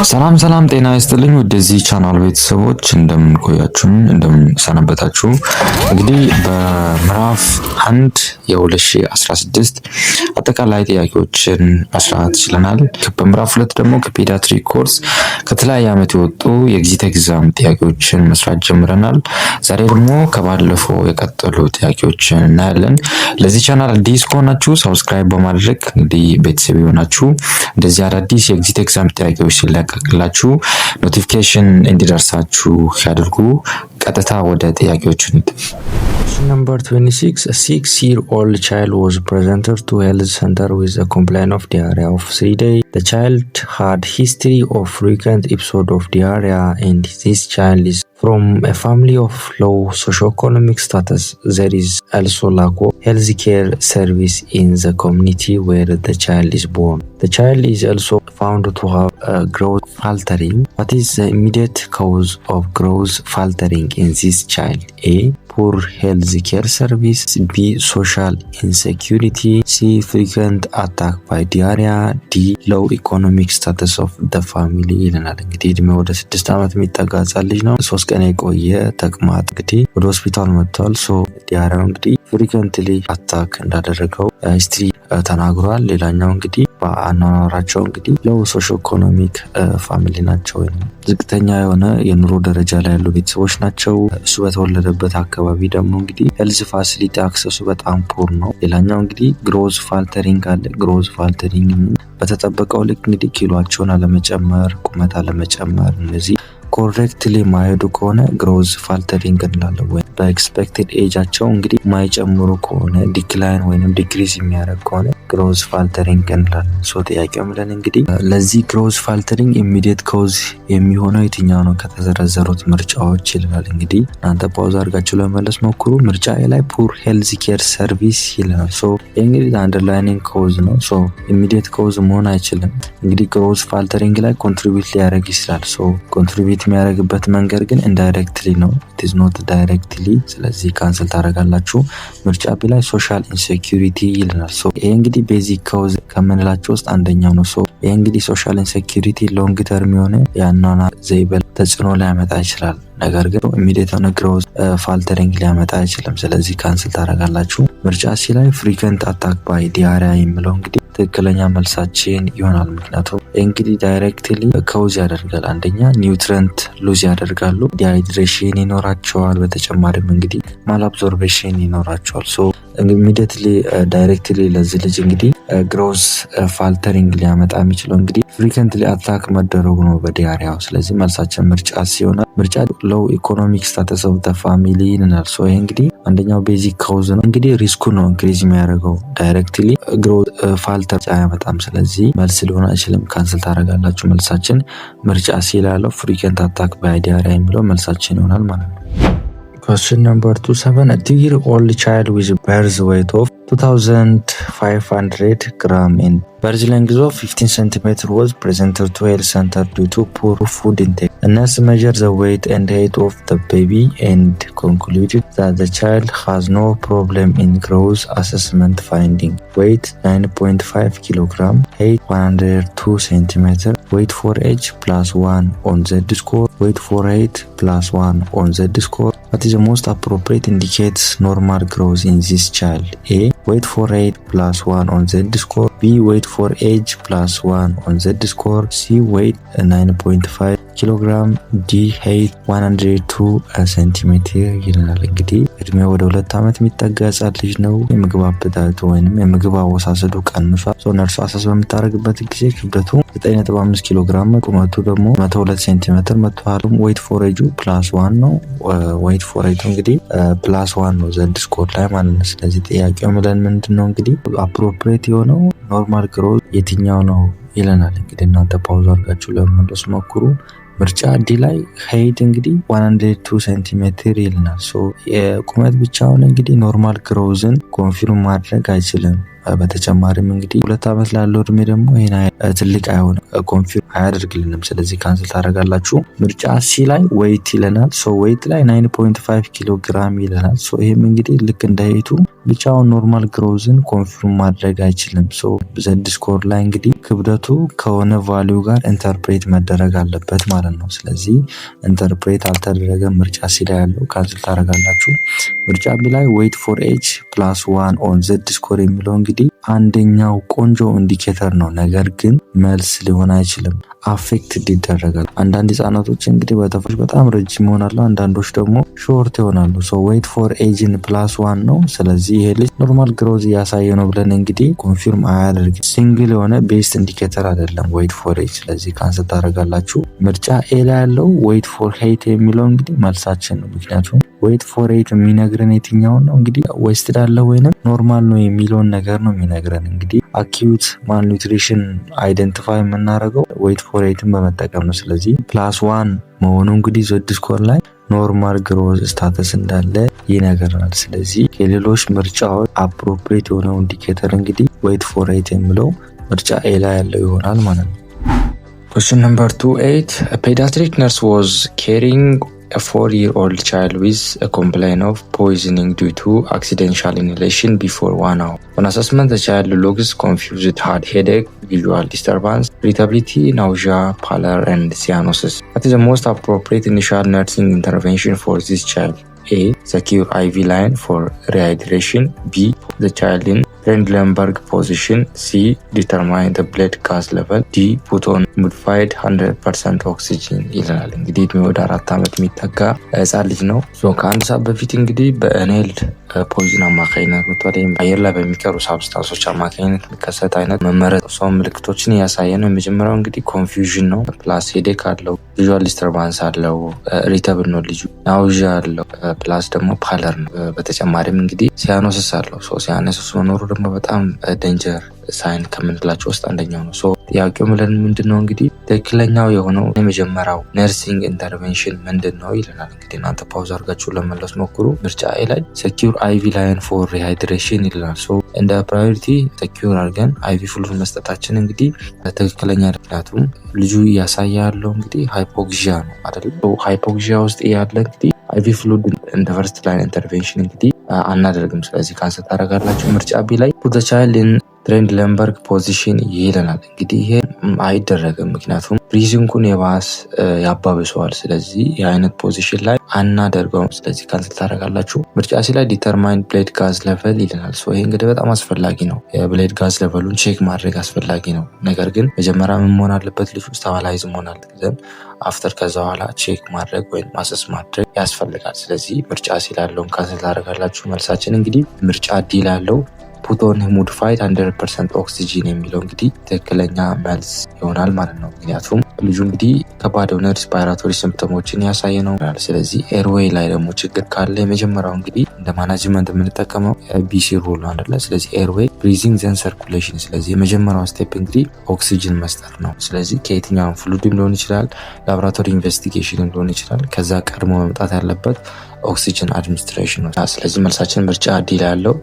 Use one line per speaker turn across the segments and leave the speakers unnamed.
ሰላም ሰላም ጤና ይስጥልኝ ወደዚህ ቻናል ቤተሰቦች እንደምን ቆያችሁን እንደምን ሰነበታችሁ። እንግዲህ በምዕራፍ 1 የ2016 አጠቃላይ ጥያቄዎችን መስራት ችለናል። በምዕራፍ 2 ደግሞ ከፔዲያትሪክ ኮርስ ከተለያየ ዓመት የወጡ የኤግዚት ኤግዛም ጥያቄዎችን መስራት ጀምረናል። ዛሬ ደግሞ ከባለፈው የቀጠሉ ጥያቄዎችን እናያለን። ለዚህ ቻናል አዲስ ከሆናችሁ ሰብስክራይብ በማድረግ እንግዲህ ቤተሰብ ይሆናችሁ እንደዚህ አዳዲስ የኤግዚት ኤግዛም ጥያቄዎች ሲለቀቅላችሁ ኖቲፊኬሽን እንዲደርሳችሁ ያድርጉ። ቀጥታ ወደ ጥያቄዎቹ እንሂድ።
Number 26. A 6-year-old child was presented to health center with a complaint of diarrhea of 3 days. The child had history of frequent episode of diarrhea and this child is from a family of low socioeconomic status. There is also lack of healthcare service in the community where the child is born. The child is also found to have growth faltering. What is the immediate cause of growth faltering in this child? A. Poor health care service. B. Social insecurity. C. Frequent attack by diarrhea. D. Low economic status of the family ይለናል። እንግዲህ እድሜው ወደ 6 ዓመት የሚጠጋ ህጻን ልጅ ነው። 3 ቀን የቆየ ተቅማጥ እንግዲህ ወደ ሆስፒታል መጥቷል። ዲያሪያው እንግዲህ ፍሪኩዌንትሊ አታክ እንዳደረገው ሂስትሪ ተናግሯል። ሌላኛው እንግዲህ በአኗኗራቸው እንግዲህ ሎው ሶሾ ኢኮኖሚክ ፋሚሊ ናቸው ወይም ዝቅተኛ የሆነ የኑሮ ደረጃ ላይ ያሉ ቤተሰቦች ናቸው። እሱ በተወለደበት አካባቢ ደግሞ እንግዲህ ሄልዝ ፋሲሊቲ አክሰሱ በጣም ፖር ነው። ሌላኛው እንግዲህ ግሮዝ ፋልተሪንግ አለ። ግሮዝ ፋልተሪንግ በተጠበቀው ልክ እንግዲህ ኪሎአቸውን አለመጨመር፣ ቁመት አለመጨመር እነዚህ ኮሬክትሊ ማይሄዱ ከሆነ ግሮዝ ፋልተሪንግ እንላለን። ወይ በኤክስፔክትድ ኤጃቸው እንግዲህ ማይጨምሩ ከሆነ ዲክላይን ወይንም ዲክሪዝ የሚያደርግ ከሆነ ግሮዝ ፋልተሪንግ እንላለን። ጥያቄው ምለን እንግዲህ ለዚህ ግሮዝ ፋልተሪንግ ኢሚዲየት ኮዝ የሚሆነው የትኛው ነው ከተዘረዘሩት ምርጫዎች ይላል። እንግዲህ እናንተ ፓውዝ አድርጋችሁ ለመመለስ ሞክሩ። ምርጫ ላይ ፑር ሄልዝ ኬር ሰርቪስ ይላል። እንግዲህ አንደርላይኒንግ ኮዝ ነው። ኢሚዲየት ኮዝ መሆን አይችልም። እንግዲህ ግሮዝ ፋልተሪንግ ላይ ኮንትሪቢዩት ሊያደርግ ይችላል። ኮንትሪቢዩት የሚያደርግበት መንገድ ግን ኢንዳይሬክትሊ ነው። it is not directly። ስለዚህ ካንሰል ታደርጋላችሁ። ምርጫ ቢ ላይ ሶሻል ኢንሴኩሪቲ ይለናል። ይሄ እንግዲህ ቤዚክ ኮዝ ከምንላቸው ውስጥ አንደኛው ነው። ይሄ እንግዲህ ሶሻል ኢንሴኩሪቲ ሎንግ ተርም የሆነ የአኗኗር ዘይቤ ተጽዕኖ ሊያመጣ ይችላል። ነገር ግን ኢሚዲየት የሆነ ግሮዝ ፋልተሪንግ ሊያመጣ አይችልም። ስለዚህ ካንሰል ታደርጋላችሁ። ምርጫ ሲ ላይ ፍሪኩዌንት አታክ ባይ ዲያሪያ የሚለው እንግዲህ ትክክለኛ መልሳችን ይሆናል። ምክንያቱም እንግዲህ ዳይሬክትሊ ኮዝ ያደርጋል። አንደኛ ኒውትሪየንት ሉዝ ያደርጋሉ፣ ዲሃይድሬሽን ይኖራቸዋል። በተጨማሪም እንግዲህ ማልአብዞርቤሽን ይኖራቸዋል። ኢሚዲየትሊ ዳይሬክትሊ ለዚህ ልጅ እንግዲህ ግሮዝ ፋልተሪንግ ሊያመጣ የሚችለው እንግዲህ ፍሪኩዌንትሊ አታክ መደረጉ ነው በዲያሪያው። ስለዚህ መልሳችን ምርጫ ሲሆን ምርጫ ሎው ኢኮኖሚክ ስታተስ ኦፍ ዘ ፋሚሊ ይላል። ይሄ እንግዲህ አንደኛው ቤዚክ ኮዝ ነው። እንግዲህ ሪስኩ ነው ኢንክሪዝ የሚያደርገው ዳይሬክትሊ ግሮዝ ፋልተር አያመጣም። ስለዚህ መልስ ሊሆን አይችልም። ካንሰል ታደርጋላችሁ። መልሳችን ምርጫ ሲ ላለው ፍሪኩዌንት አታክ ባይ ዲያሪያ የሚለው መልሳችን ይሆናል ማለት ነው። Question number 27. A 2-year-old child with birth weight of 2,500 gram and birth length of 15 cm was presented to health center due to poor food intake. A nurse measured the weight and height of the baby and concluded that the child has no problem in growth. Assessment finding: weight 9.5 kg, height 102 cm, weight for age +1 on Z-score, weight for height +1 on Z-score. What is the most appropriate indicates normal growth in this child? A. Weight for height +1 on Z-score. B. Weight for age +1 on Z-score. C. Weight 9.5 kg. D. height 102 cm ይላል። እንግዲህ እድሜው ወደ 2 ዓመት የሚጠጋ ህጻን ልጅ ነው። የምግብ አበዳቱ ወይንም የምግብ አወሳሰዱ ቀንሷል። ነርሱ አሰስ በምታደርግበት ጊዜ ክብደቱ 9.5 ኪሎ ግራም፣ ቁመቱ ደግሞ 102 ሴንቲሜትር መጥቷል። ዌይት ፎር ኤጁ +1 ነው። ዌይት ፎር ኤጁ እንግዲህ +1 ነው Z-ስኮር ላይ ማለት ነው። ስለዚህ ጥያቄው ምለን ምንድነው እንግዲህ አፕሮፕሪየት የሆነው ኖርማል ግሮዝ የትኛው ነው ይለናል። እንግዲህ እናንተ ፓውዝ አድርጋችሁ ለመመለስ ሞክሩ። ምርጫ ዲ ላይ ሄይት እንግዲህ 102 ሴንቲሜትር ይልናል። የቁመት ብቻውን እንግዲህ ኖርማል ግሮዝን ኮንፊርም ማድረግ አይችልም። በተጨማሪም እንግዲህ 2 ዓመት ላለው እድሜ ደግሞ ይሄን ትልቅ አይሆንም፣ ኮንፊርም አያደርግልንም። ስለዚህ ካንስል ታደርጋላችሁ። ምርጫ ሲ ላይ ዌይት ይለናል። ሶ ዌይት ላይ 9.5 ኪሎ ግራም ይለናል። ሶ ይሄም እንግዲህ ልክ እንደ ሄቱ ብቻውን ኖርማል ግሮዝን ኮንፊርም ማድረግ አይችልም። ሶ ዘድ ስኮር ላይ እንግዲህ ክብደቱ ከሆነ ቫሊዩ ጋር ኢንተርፕሬት መደረግ አለበት ማለት ነው። ስለዚህ ኢንተርፕሬት አልተደረገም ምርጫ ሲ ላይ ያለው ካንስል ታደርጋላችሁ። ምርጫ ቢ ላይ ዌይት ፎር ኤጅ +1 ኦን ዘድ ስኮር የሚለው እንግዲህ አንደኛው ቆንጆ ኢንዲኬተር ነው። ነገር ግን መልስ ሊሆን አይችልም፣ አፌክትድ ይደረጋል። አንዳንድ ህጻናቶች እንግዲህ በተፈጥሮ በጣም ረጅም ይሆናሉ፣ አንዳንዶች ደግሞ ሾርት ይሆናሉ። ሶ ዌይት ፎር ኤጅን +1 ነው። ስለዚህ ይሄ ልጅ ኖርማል ግሮዝ እያሳየ ነው ብለን እንግዲህ ኮንፊርም አያደርግም። ሲንግል የሆነ ቤስት ኢንዲኬተር አይደለም ዌይት ፎር ኤጅ። ስለዚህ ካንስል ታደርጋላችሁ። ምርጫ ኤ ላይ ያለው ዌይት ፎር ሄይት የሚለው እንግዲህ መልሳችን ነው። ምክንያቱም ዌይት ፎር ሄይት የሚነግረን የትኛውን ነው እንግዲህ ዌስትድ አለ ወይንም ኖርማል ነው የሚለውን ነገር ነው የሚነግረን። እንግዲህ አኪዩት ማልኒውትሪሽን አይደንቲፋይ የምናደርገው ዌይት ፎር ሄይትን በመጠቀም ነው። ስለዚህ +1 መሆኑ እንግዲህ ዘድ ስኮር ላይ ኖርማል ግሮዝ ስታተስ እንዳለ ይነገራል። ስለዚህ የሌሎች ምርጫዎች አፕሮፕሪየት የሆነው ኢንዲኬተር እንግዲህ ዌይት ፎር ሄይት የሚለው ምርጫ ኤ ላይ ያለው ይሆናል ማለት ነው።
Question number 28. A pediatric nurse was caring a 4-year-old child with a complaint of poisoning due to accidental inhalation before 1 hour. On assessment, the child looks confused, had headache, visual disturbance, irritability, nausea, pallor, and cyanosis. What is the most appropriate initial nursing intervention for this child? A. Secure IV line for rehydration. B. The child in Trendelenburg position. C. Determine the blood gas level. D. Put on modified 100% oxygen ይለናል። እንግዲህ እድሜ ወደ 4 ዓመት የሚጠጋ ህጻን ልጅ ነው። ከአንድ ሰዓት በፊት እንግዲህ በኢንሄልድ ፖይዝን አማካኝነት ወይም አየር ላይ በሚቀሩ ሳብስታንሶች አማካኝነት የሚከሰት አይነት መመረጥ ሰው ምልክቶችን እያሳየ ነው። የመጀመሪያው እንግዲህ ኮንፊውዥን ነው። ፕላስ ሄዴክ አለው፣ ቪዥዋል ዲስተርባንስ አለው፣ ኢሪተብል ነው ልጁ፣ ናውዣ አለው፣ ፕላስ ደግሞ ፓለር ነው። በተጨማሪም እንግዲህ ሲያኖሲስ አለው። ሲያኖሲስ መኖሩ ደግሞ በጣም ዴንጀር ሳይን ከምንላቸው ውስጥ አንደኛው ነው። ጥያቄው ምለን ምንድነው እንግዲህ ትክክለኛው የሆነው የመጀመሪያው ነርሲንግ ኢንተርቬንሽን ምንድነው ይለናል። እንግዲህ እናንተ ፓውዝ አድርጋችሁ ለመለስ ሞክሩ። ምርጫ ኤ ላይ ሴኪዩር አይቪ ላይን ፎር ሪሃይድሬሽን ይለናል። እንደ ፕራዮሪቲ ሴኪዩር አድርገን አይቪ ፍሉድ መስጠታችን እንግዲህ ትክክለኛ፣ ምክንያቱም ልጁ እያሳየ ያለው እንግዲህ ሃይፖክሲያ ነው አይደል? ሃይፖክሲያ ውስጥ ያለ እንግዲህ አይቪ ፍሉድ እንደ ፈርስት ላይን ኢንተርቬንሽን እንግዲህ አናደርግም። ስለዚህ ካንሰል ታደርጋላችሁ። ምርጫ ቢ ላይ ፑት ዘ ቻይልድ ኢን ትሬንድለንበርግ ፖዚሽን ይለናል። እንግዲህ ይሄ አይደረግም፣ ምክንያቱም ብሪዚንጉን የባስ ያባብሰዋል። ስለዚህ የአይነት ፖዚሽን ላይ አናደርገውም። ስለዚህ ካንሰል ታደርጋላችሁ። ምርጫ ሲ ላይ ዲተርማይን ብሌድ ጋዝ ሌቨል ይለናል። ይሄ እንግዲህ በጣም አስፈላጊ ነው። የብሌድ ጋዝ ሌቨሉን ቼክ ማድረግ አስፈላጊ ነው። ነገር ግን መጀመሪያ ምን መሆን አለበት? ልጁ ስታባላይዝ መሆን አለበት። አፍተር ከዛ በኋላ ቼክ ማድረግ ወይም ማሰስ ማድረግ ያስፈልጋል። ስለዚህ ምርጫ ሲ ላለውን ካንሰል ታደርጋላችሁ። መልሳችን እንግዲህ ምርጫ ዲ ላለው ፑት ኦን ሞዲፋይድ 100% ኦክሲጂን የሚለው እንግዲህ ትክክለኛ መልስ ይሆናል ማለት ነው። ምክንያቱም ልጁ እንግዲህ ከባድ የሆነ ሪስፓይራቶሪ ሲምፕተሞችን ያሳየ ነው። ስለዚህ ኤርዌይ ላይ ደግሞ ችግር ካለ የመጀመሪያው እንግዲህ እንደ ማናጅመንት የምንጠቀመው ቢሲ ሩል ነው አይደለ? ስለዚህ ኤርዌይ ብሪዚንግ ዘን ሰርኩሌሽን። ስለዚህ የመጀመሪያው ስቴፕ እንግዲህ ኦክሲጂን መስጠት ነው። ስለዚህ ከየትኛውም ፍሉድም ሊሆን ይችላል፣ ላቦራቶሪ ኢንቨስቲጌሽን ሊሆን ይችላል። ከዛ ቀድሞ መምጣት ያለበት ኦክሲጂን አድሚኒስትሬሽን ነው። ስለዚህ መልሳችን ምርጫ ዲ ላይ ያለው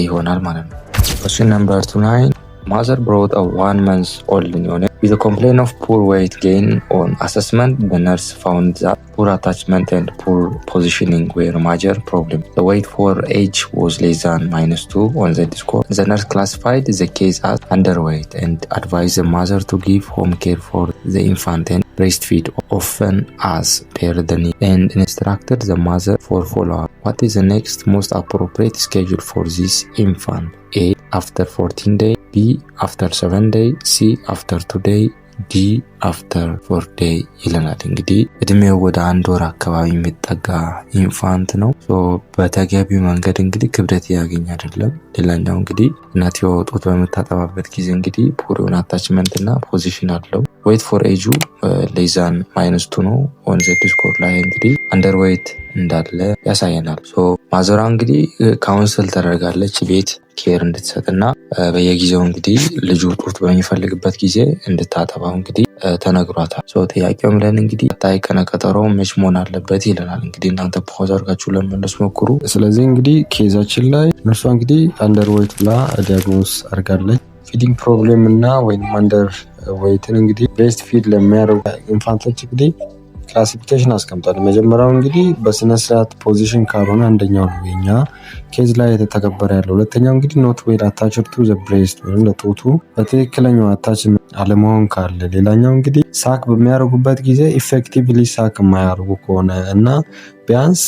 ይሆናል ማለት ነው። Question number 29. Mother brought a 1 month old unit with a complaint of poor weight gain. On assessment, the nurse found that poor attachment and poor positioning were major problems. The weight for age was less than -2 on the score. The nurse classified the case as underweight and advised the mother to give home care for the infant and breastfeed often as per the need, and instructed the mother for follow-up. What is the next most appropriate schedule for this infant? A. After 14 days. B. After 7 days. C. After 2 days. D. After 4 days ይለናል። እንግዲህ እድሜው ወደ 1 ወር አካባቢ የሚጠጋ ኢንፋንት ነው። በተገቢው መንገድ እንግዲህ ክብደት ያገኝ አይደለም። ሌላኛው እንግዲህ እናትየው ጡት በምታጠባበት ጊዜ እንግዲህ ፑር የሆነ አታችመንት እና ፖዚሽን አለው። ዌይት ፎር ኤጁ ሌዛን -2 ነው። ኦን ዘ ስኮር ላይ እንግዲህ አንደር ዌይት እንዳለ ያሳየናል። ማዘሯ እንግዲህ ካውንስል ተደርጋለች ቤት ኬር እንድትሰጥና በየጊዜው እንግዲህ ልጁ ጡት በሚፈልግበት ጊዜ እንድታጠባው እንግዲህ ተነግሯታል። ጥያቄው ምለን እንግዲህ ቀጣይ ቀነ ቀጠሮ መች መሆን አለበት ይለናል። እንግዲህ እናንተ ፖዝ አድርጋችሁ ለመመለስ ሞክሩ። ስለዚህ እንግዲህ ኬዛችን ላይ እነሷ እንግዲህ አንደር ዌይት ብላ ዲያግኖስ አድርጋለች። ፊዲንግ ፕሮብሌም እና ወይም አንደር ዌይትን እንግዲህ ብሬስት ፊድ ለሚያደርጉ ኢንፋንቶች እንግዲህ ክላሲፊኬሽን አስቀምጧል። መጀመሪያው እንግዲህ በስነስርዓት ፖዚሽን ካልሆነ አንደኛው ነው የኛ ኬዝ ላይ የተተገበረ ያለው። ሁለተኛው እንግዲህ ኖት ዌል አታችድ ቱ ዘ ብሬስት ወይም ለጡቱ በትክክለኛው አታች አለመሆን ካለ፣ ሌላኛው እንግዲህ ሳክ በሚያደርጉበት ጊዜ ኢፌክቲቭሊ ሳክ የማያደርጉ ከሆነ እና ቢያንስ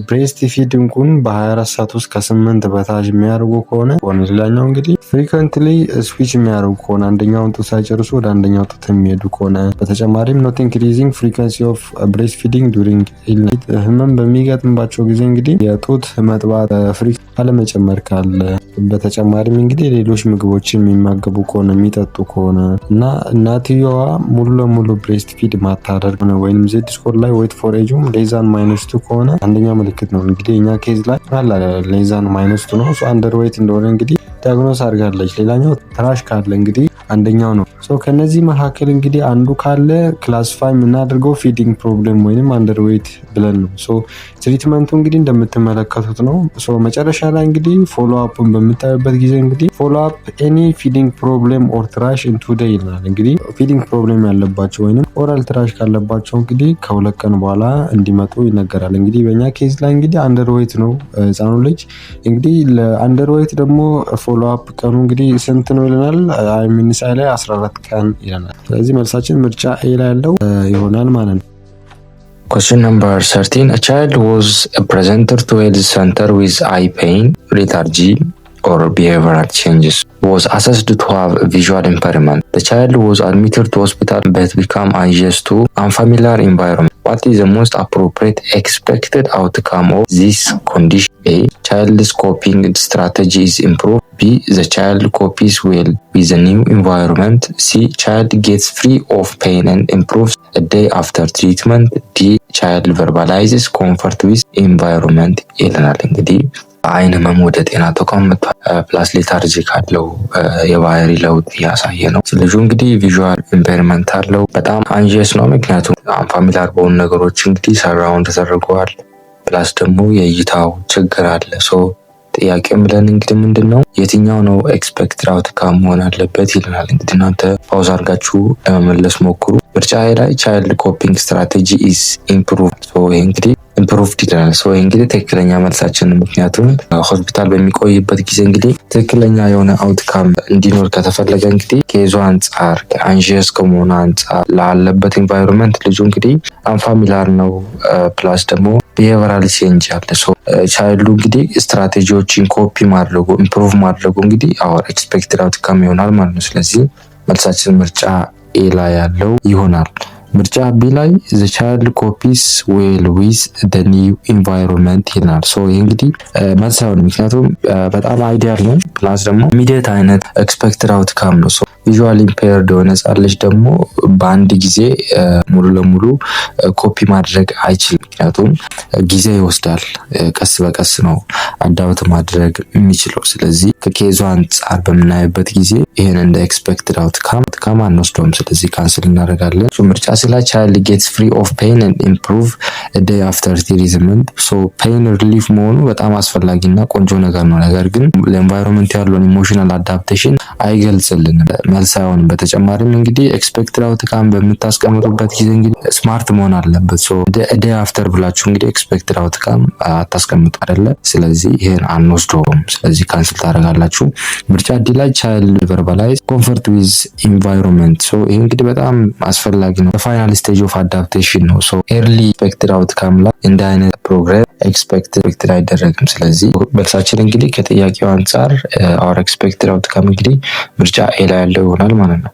ብሬስት ፊዲንጉን በ24 ሰዓት ውስጥ ከ8 በታች የሚያደርጉ ከሆነ፣ ሌላኛው እንግዲህ ፍሪኩዌንትሊ ስዊች የሚያደርጉ ከሆነ አንደኛውን ጡት ሳይጨርሱ ወደ አንደኛው ጡት የሚሄዱ ከሆነ፣ በተጨማሪም ኖት ኢንክሪዚንግ ፍሪኩዌንሲ ኦፍ ብሬስት ፊዲንግ ዱሪንግ ኢልነስ ህመም በሚገጥምባቸው ጊዜ እንግዲህ የጡት መጥባት አለመጨመር ካለ፣ በተጨማሪም እንግዲህ ሌሎች ምግቦችን የሚመገቡ ከሆነ የሚጠጡ ከሆነ እና እናትየዋ ሙሉ ለሙሉ ብሬስት ፊድ ማታደርግ ነው ወይም ዜድ ስኮር ላይ ዌይት ፎር ኤጁም ሌዛን -2 ከሆነ አንደኛው ምልክት ነው። እንግዲህ እኛ ኬዝ ላይ ሌዛን -2 ነው። አንደር ዌይት እንደሆነ እንግዲህ ዲያግኖስ አድርጋለች። ሌላኛው ትራሽ ካለ እንግዲህ አንደኛው ነው። ከነዚህ መካከል እንግዲህ አንዱ ካለ ክላሲፋይ የምናደርገው ፊዲንግ ፕሮብሌም ወይንም አንደር ዌይት ብለን ነው። ትሪትመንቱ እንግዲህ እንደምትመለከቱት ነው። መጨረሻ ላይ እንግዲህ ፎሎ አፕን በምታዩበት ጊዜ እንግዲህ ፎሎ አፕ ኤኒ ፊዲንግ ፕሮብሌም ኦር ትራሽ ኢን 2 ዴይ ይላል። እንግዲህ ፊዲንግ ፕሮብሌም ያለባቸው ወይንም ኦራል ትራሽ ካለባቸው እንግዲህ ከ2 ቀን በኋላ እንዲመጡ ይነገራል። እንግዲህ በእኛ ኬዝ ላይ እንግዲህ አንደር ዌይት ነው ህፃኑ ልጅ። እንግዲህ ለአንደር ዌይት ደግሞ ፎሎ አፕ ቀኑ እንግዲህ ስንት ነው ይለናል። ሚኒሳይ ላይ 14 ቀን ይለናል። ስለዚህ መልሳችን ምርጫ ኤ ላይ ያለው ይሆናል ማለት ነው።
Question number 13. A child was presented to health center with eye pain, lethargy, or behavioral changes. Was assessed to have visual impairment. The child was admitted to hospital but became anxious to unfamiliar environment. What is the most appropriate expected outcome of this condition? A. Child's coping strategy is improved. B. The child copes well with the new environment. C. Child gets free of pain and improves a day after treatment. D. Child verbalizes comfort with environment. ይለናል። እንግዲህ አይን ህመም ወደ ጤና ተቋም መጥቷል። ፕላስ ሌታርጂ ካለው የባህሪ ለውጥ እያሳየ ነው። ልጁ እንግዲህ ቪዥዋል ኢምፔርመንት አለው። በጣም አንጂየስ ነው። ምክንያቱም አንፋሚሊያር በሆኑ ነገሮች እንግዲህ ሰራውንድ ተደርገዋል። ፕላስ ደግሞ የእይታው ችግር አለ። ጥያቄው ብለን እንግዲህ ምንድነው የትኛው ነው ኤክስፔክትድ አውትካም መሆን አለበት ይለናል። እንግዲህ እናንተ ፓውዝ አድርጋችሁ ለመመለስ ሞክሩ። ምርጫ ላይ ቻይልድ ኮፒንግ ስትራቴጂ ኢዝ ኢምፕሩቭድ። ይሄ እንግዲህ ኢምፕሩቭድ ይለናል። ይሄ እንግዲህ ትክክለኛ መልሳችን፣ ምክንያቱም ሆስፒታል በሚቆይበት ጊዜ እንግዲህ ትክክለኛ የሆነ አውትካም እንዲኖር ከተፈለገ እንግዲህ ከይዞ አንጻር አንጂየስ ከመሆኑ አንጻር ላለበት ኢንቫይሮንመንት ልጁ እንግዲህ አንፋሚሊያር ነው። ፕላስ ደግሞ ቢሄቨራል ቼንጅ አለ። ቻይልዱ እንግዲህ ስትራቴጂዎችን ኮፒ ማድረጉ ኢምፕሩቭ ማድረጉ እንግዲህ አወር ኤክስፔክትድ አውትካም ይሆናል ማለት ነው። ስለዚህ መልሳችን ምርጫ ኤ ላይ ያለው ይሆናል። ምርጫ ቢ ላይ the child copies well with the new environment ይላል። ይሄ እንግዲህ መልስ አይሆንም፣ ምክንያቱም በጣም አይዲያል ነው። ፕላስ ደግሞ ኢሚዲየት አይነት ኤክስፔክትድ አውትካም ነው። ቪዥዋል ኢምፔርድ የሆነ ህጻን ልጅ ደግሞ በአንድ ጊዜ ሙሉ ለሙሉ ኮፒ ማድረግ አይችልም፣ ምክንያቱም ጊዜ ይወስዳል። ቀስ በቀስ ነው አዳፕት ማድረግ የሚችለው። ስለዚህ ከኬዙ አንጻር በምናይበት ጊዜ ይሄን እንደ ኤክስፔክትድ አውትካም አንወስደውም። ስለዚህ ካንስል እናደርጋለን። ምርጫ ስለ child gets free of pain and improve a day after treatment. pain relief መሆኑ በጣም አስፈላጊና ቆንጆ ነገር ነው። ነገር ግን ለኤንቫይሮንመንት ያለውን ኢሞሽናል አዳፕቴሽን አይገልጽልንም፣ መልስ አይሆንም። በተጨማሪም እንግዲህ ኤክስፔክትድ አውትካም በምታስቀምጡበት ጊዜ እንግዲህ ስማርት መሆን አለበት። day after ብላችሁ እንግዲህ ኤክስፔክትድ አውትካም አታስቀምጡ አይደለ? ስለዚህ ይሄን አንወስደውም። ስለዚህ ካንስል ታደርጋላችሁ። ምርጫ ዲ ላይ child verbalize comfort with environment። ይሄ እንግዲህ በጣም አስፈላጊ ነው። ፋይናል ስቴጅ ኦፍ አዳፕቴሽን ነው። ኤርሊ ኤክስፔክትድ አውትካም ላይ እንደ አይነት ፕሮግሬስ ኤክስፔክትድ አይደረግም። ስለዚህ መልሳችን እንግዲህ ከጥያቄው አንጻር አወር ኤክስፔክትድ አውትካም እንግዲህ ምርጫ ኤ ላይ ያለው ይሆናል ማለት ነው።